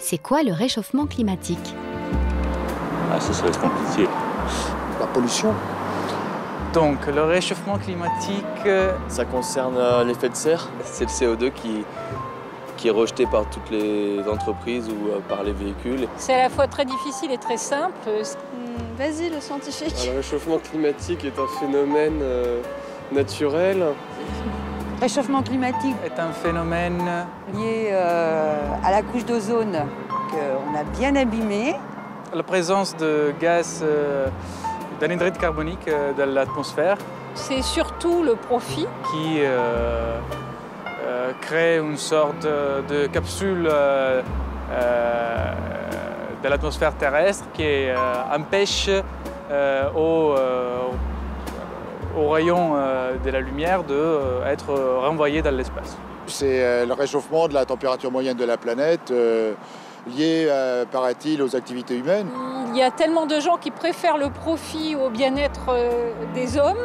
C'est quoi le réchauffement climatique? Ah, ça va être compliqué. La pollution. Donc, le réchauffement climatique... Ça concerne l'effet de serre. C'est le CO2 qui est rejeté par toutes les entreprises ou par les véhicules. C'est à la fois très difficile et très simple. Vas-y, le scientifique. Le réchauffement climatique est un phénomène naturel. Le réchauffement climatique est un phénomène lié à la couche d'ozone qu'on a bien abîmée. La présence de gaz d'anhydride carbonique dans l'atmosphère. C'est surtout le profit qui crée une sorte de capsule de l'atmosphère terrestre qui empêche aux rayons de la lumière d'être renvoyés dans l'espace. C'est le réchauffement de la température moyenne de la planète lié, paraît-il, aux activités humaines. Il y a tellement de gens qui préfèrent le profit au bien-être des hommes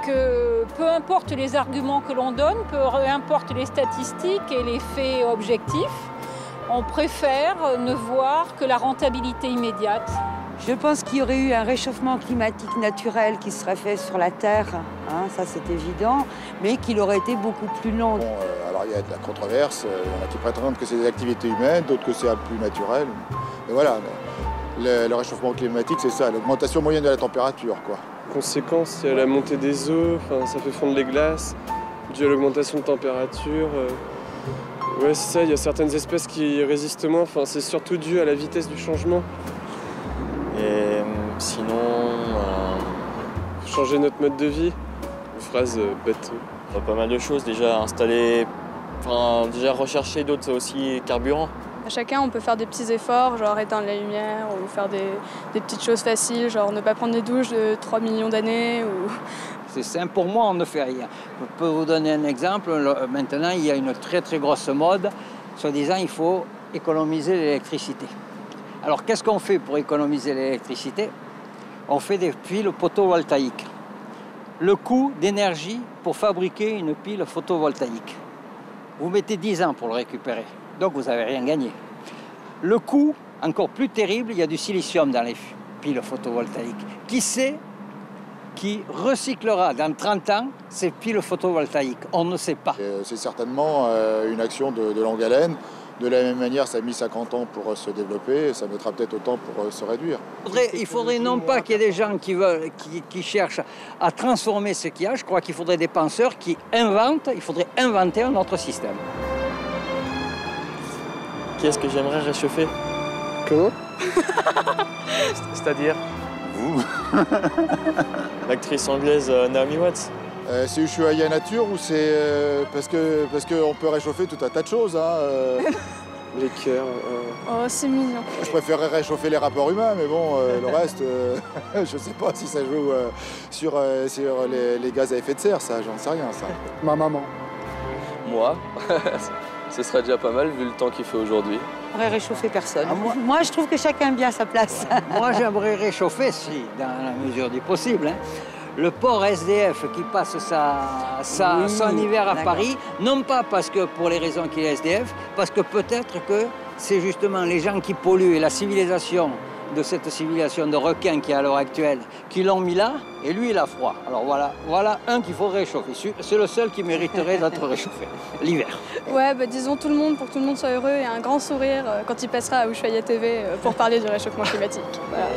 que peu importe les arguments que l'on donne, peu importe les statistiques et les faits objectifs, on préfère ne voir que la rentabilité immédiate. Je pense qu'il y aurait eu un réchauffement climatique naturel qui serait fait sur la Terre, hein, ça c'est évident, mais qu'il aurait été beaucoup plus long. Bon, alors il y a de la controverse, il y en a qui prétendent que c'est des activités humaines, d'autres que c'est plus naturel. Mais voilà, le réchauffement climatique c'est ça, l'augmentation moyenne de la température, quoi. Conséquence, il y a la montée des eaux, ça fait fondre les glaces, dû à l'augmentation de température. Ouais, c'est ça, il y a certaines espèces qui résistent moins, c'est surtout dû à la vitesse du changement. Et sinon... changer notre mode de vie. Une phrase bête. Pas mal de choses, déjà installer, déjà rechercher d'autres aussi carburant. Chacun, on peut faire des petits efforts, genre éteindre la lumière ou faire des petites choses faciles, genre ne pas prendre des douches de 3 millions d'années. C'est simple, pour moi, on ne fait rien. Je peux vous donner un exemple. Maintenant, il y a une très très grosse mode. Soi-disant, il faut économiser l'électricité. Alors, qu'est-ce qu'on fait pour économiser l'électricité? On fait des piles photovoltaïques. Le coût d'énergie pour fabriquer une pile photovoltaïque, vous mettez 10 ans pour le récupérer. Donc, vous n'avez rien gagné. Le coût, encore plus terrible, il y a du silicium dans les piles photovoltaïques. Qui sait qui recyclera dans 30 ans ces piles photovoltaïques? On ne sait pas. C'est certainement une action de longue haleine. De la même manière, ça a mis 50 ans pour se développer, ça mettra peut-être autant pour se réduire. Il faudrait non pas qu'il y ait des gens qui cherchent à transformer ce qu'il y a, je crois qu'il faudrait des penseurs qui inventent, il faudrait inventer un autre système. Qui est-ce que j'aimerais réchauffer? Comment? C'est-à-dire? Vous? L'actrice anglaise Naomi Watts. C'est Ushuaïa Nature ou c'est parce qu'on peut réchauffer tout un tas de choses, hein, Les cœurs. Oh, c'est mignon. Je préférerais réchauffer les rapports humains, mais bon, le reste, je ne sais pas si ça joue sur les gaz à effet de serre, ça, j'en sais rien, ça. Ma maman. Moi, ce serait déjà pas mal vu le temps qu'il fait aujourd'hui. On pourrait réchauffer personne. Moi, je trouve que chacun est bien à sa place. Moi, j'aimerais réchauffer, si, dans la mesure du possible, hein. Le pauvre SDF qui passe son hiver à Paris, non pas parce que pour les raisons qu'il est SDF, parce que peut-être que c'est justement les gens qui polluent et la civilisation de cette civilisation de requins qui est à l'heure actuelle, qui l'ont mis là, et lui il a froid. Alors voilà un qu'il faut réchauffer. C'est le seul qui mériterait d'être réchauffé, l'hiver. Ouais, disons tout le monde, pour que tout le monde soit heureux et un grand sourire quand il passera à Ushuaïa TV pour parler du réchauffement climatique. Voilà.